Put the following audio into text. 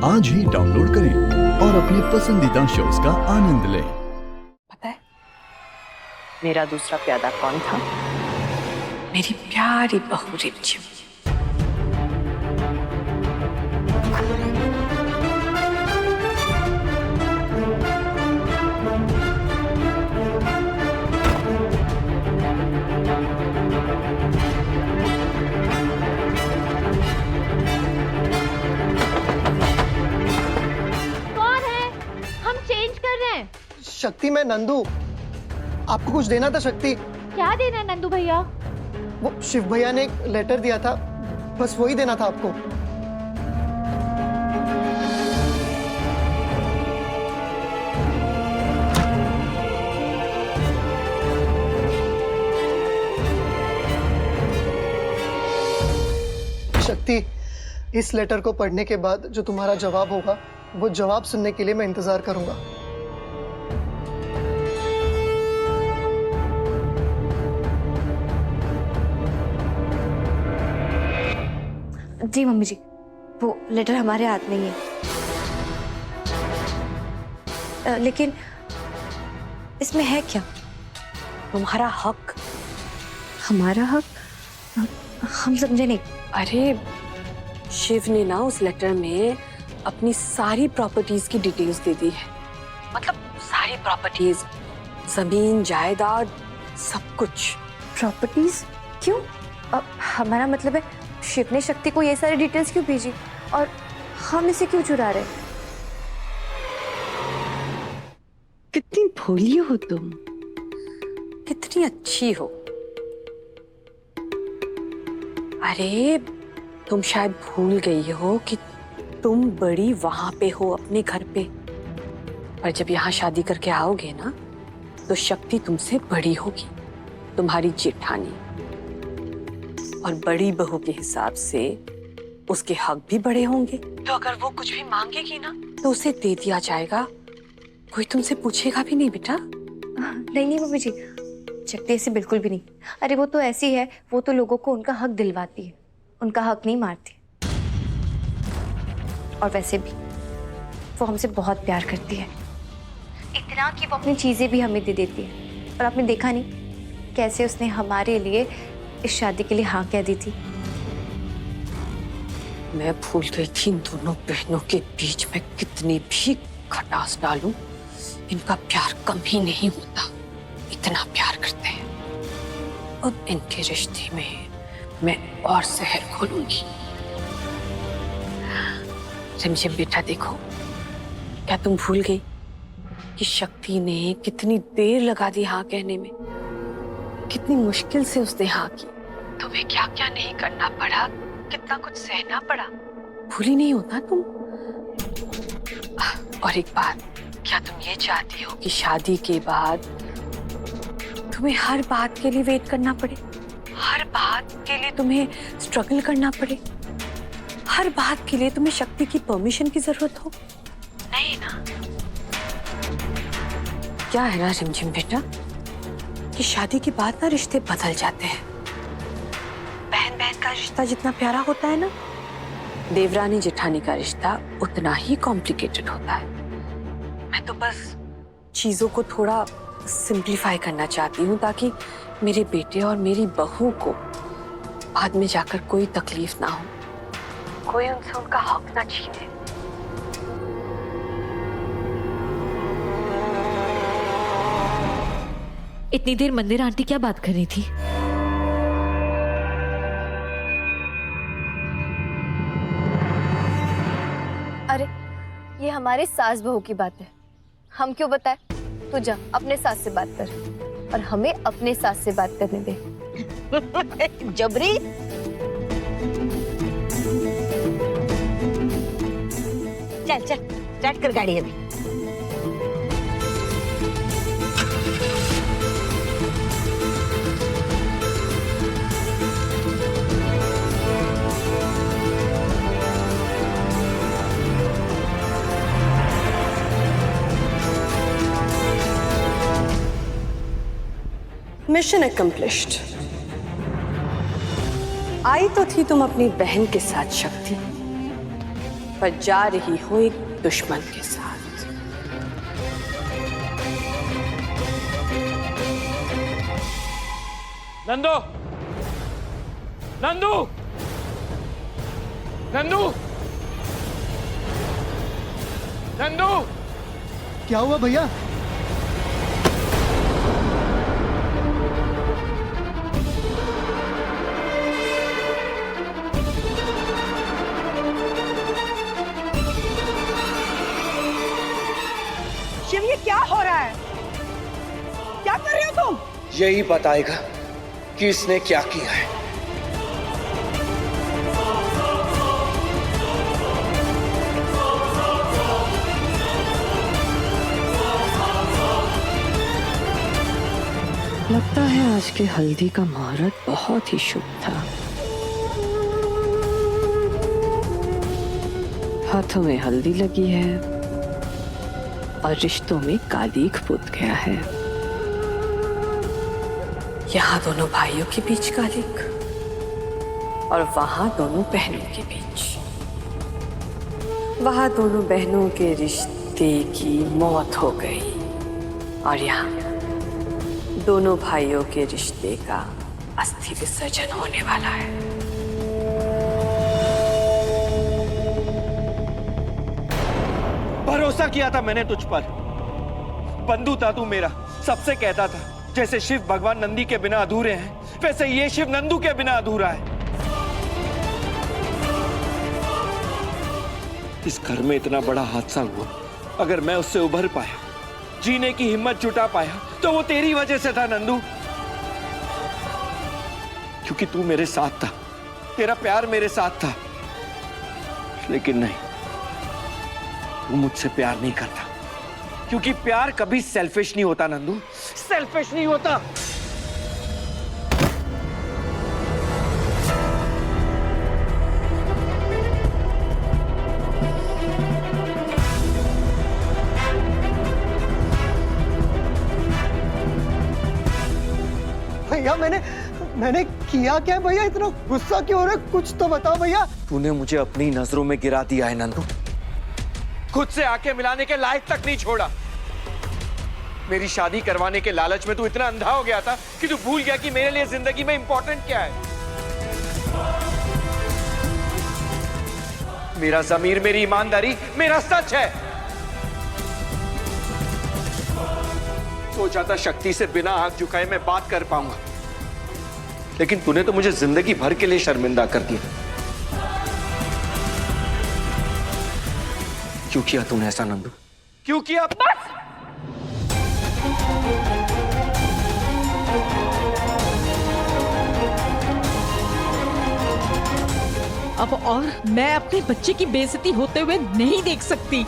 आज ही डाउनलोड करें और अपने पसंदीदा शोज का आनंद लें। पता है मेरा दूसरा प्यादा कौन था? मेरी प्यारी बहू रिमझिम। शक्ति, मैं नंदू। आपको कुछ देना था शक्ति। क्या देना है नंदू भैया? वो शिव भैया ने एक लेटर दिया था, बस वही देना था आपको। शक्ति, इस लेटर को पढ़ने के बाद जो तुम्हारा जवाब होगा, वो जवाब सुनने के लिए मैं इंतजार करूंगा। जी मम्मी जी, वो लेटर हमारे हाथ में ही है। लेकिन इसमें है क्या? तुम्हारा हक। हमारा हक? हम समझे नहीं। अरे शिव ने ना उस लेटर में अपनी सारी प्रॉपर्टीज की डिटेल्स दे दी है। मतलब सारी प्रॉपर्टीज, जमीन जायदाद, सब कुछ। प्रॉपर्टीज? क्यों? हमारा मतलब है शिव ने शक्ति को ये सारी डिटेल्स क्यों भेजी और हम इसे क्यों चुरा रहे? कितनी भोली हो तुम, कितनी अच्छी हो। अरे तुम शायद भूल गई हो कि तुम बड़ी वहां पे हो, अपने घर पे। पर जब यहाँ शादी करके आओगे ना, तो शक्ति तुमसे बड़ी होगी, तुम्हारी जेठानी। और बड़ी बहू के हिसाब से उसके हक भी बड़े होंगे। तो अगर वो कुछ भी मांगेगी ना, तो उसे दे दिया जाएगा। कोई तुमसे पूछेगा भी नहीं बेटा। नहीं नहीं मम्मी जी, शक्ति ऐसी बिल्कुल भी नहीं। अरे वो तो ऐसी है, वो तो लोगों को उनका हक दिलवाती है, उनका हक नहीं मारती। और वैसे भी वो हमसे बहुत प्यार करती है, इतना कि वो अपनी चीजें भी हमें दे देती है। और आपने देखा नहीं कैसे उसने हमारे लिए इस शादी के लिए हाँ कह दी थी। मैं भूल गई थी इन दोनों बहनों के बीच में कितनी भी खटास डालूं, इनका प्यार कम ही नहीं होता। इतना प्यार करते हैं। अब इनके रिश्ते में मैं और जहर घोलूंगी। रिमझिम बेटा देखो, क्या तुम भूल गई कि शक्ति ने कितनी देर लगा दी हाँ कहने में? कितनी मुश्किल से उसने हाँ की। तुम्हें क्या क्या नहीं करना पड़ा, कितना कुछ सहना पड़ा। भूली नहीं होता तुम? और एक बात, क्या तुम ये चाहती हो कि शादी के बाद तुम्हें हर बात के लिए वेट करना पड़े? हर बात के लिए तुम्हें स्ट्रगल करना पड़े? हर बात के लिए तुम्हें शक्ति की परमिशन की जरूरत हो? नहीं ना। क्या है ना रिमझिम बेटा, कि शादी के बाद ना रिश्ते बदल जाते हैं। बहन बहन का रिश्ता जितना प्यारा होता है ना, देवरानी जेठानी का रिश्ता उतना ही कॉम्प्लिकेटेड होता है। मैं तो बस चीजों को थोड़ा सिंप्लीफाई करना चाहती हूँ, ताकि मेरे बेटे और मेरी बहू को बाद में जाकर कोई तकलीफ ना हो, कोई उनसे उनका हक ना छीने। इतनी देर मंदिर आंटी क्या बात कर रही थी? अरे ये हमारे सास बहू की बात है, हम क्यों बताए? तू जा अपने सास से बात कर और हमें अपने सास से बात करने दे। जबरी। चल चल स्टार्ट कर गाड़ी अभी। मिशन एक्कम्प्लिश्ड। आई तो थी तुम अपनी बहन के साथ शक्ति, पर जा रही हो एक दुश्मन के साथ। नंदू, नंदू, नंदू, नंदू, क्या हुआ भैया? शिव, ये क्या हो रहा है? क्या कर रहे हो तुम? यही बताएगा कि इसने क्या किया है। लगता है आज के हल्दी का मुहूर्त बहुत ही शुभ था। हाथों में हल्दी लगी है और रिश्तों में कालीख पुत गया है। यहाँ दोनों भाइयों के बीच कालीख और वहां दोनों बहनों के बीच। वहां दोनों बहनों के रिश्ते की मौत हो गई और यहाँ दोनों भाइयों के रिश्ते का अस्थि विसर्जन होने वाला है। भरोसा किया था मैंने तुझ पर। बंधु था तू मेरा, सबसे कहता था जैसे शिव भगवान नंदी के बिना अधूरे हैं, वैसे ये शिव नंदू के बिना अधूरा है। इस घर में इतना बड़ा हादसा हुआ, अगर मैं उससे उभर पाया, जीने की हिम्मत जुटा पाया, तो वो तेरी वजह से था नंदू। क्योंकि तू मेरे साथ था, तेरा प्यार मेरे साथ था। लेकिन नहीं, तू मुझसे प्यार नहीं करता, क्योंकि प्यार कभी सेल्फिश नहीं होता नंदू, सेल्फिश नहीं होता। भैया मैंने किया क्या भैया? इतना गुस्सा क्यों हो रहा है? कुछ तो बताओ भैया। तूने मुझे अपनी नजरों में गिरा दिया है नंदू, खुद से आंखें मिलाने के लायक तक नहीं छोड़ा। मेरी शादी करवाने के लालच में तू इतना अंधा हो गया था कि तू भूल गया कि मेरे लिए जिंदगी में इंपॉर्टेंट क्या है। मेरा ज़मीर, मेरी ईमानदारी, मेरा सच है। सोचा था शक्ति से बिना आंख झुकाए मैं बात कर पाऊंगा, लेकिन तूने तो मुझे जिंदगी भर के लिए शर्मिंदा कर दिया। क्यों किया तूने ऐसा नंदू? क्यों किया? बस! अब और मैं अपने बच्चे की बेइज्जती होते हुए नहीं देख सकती।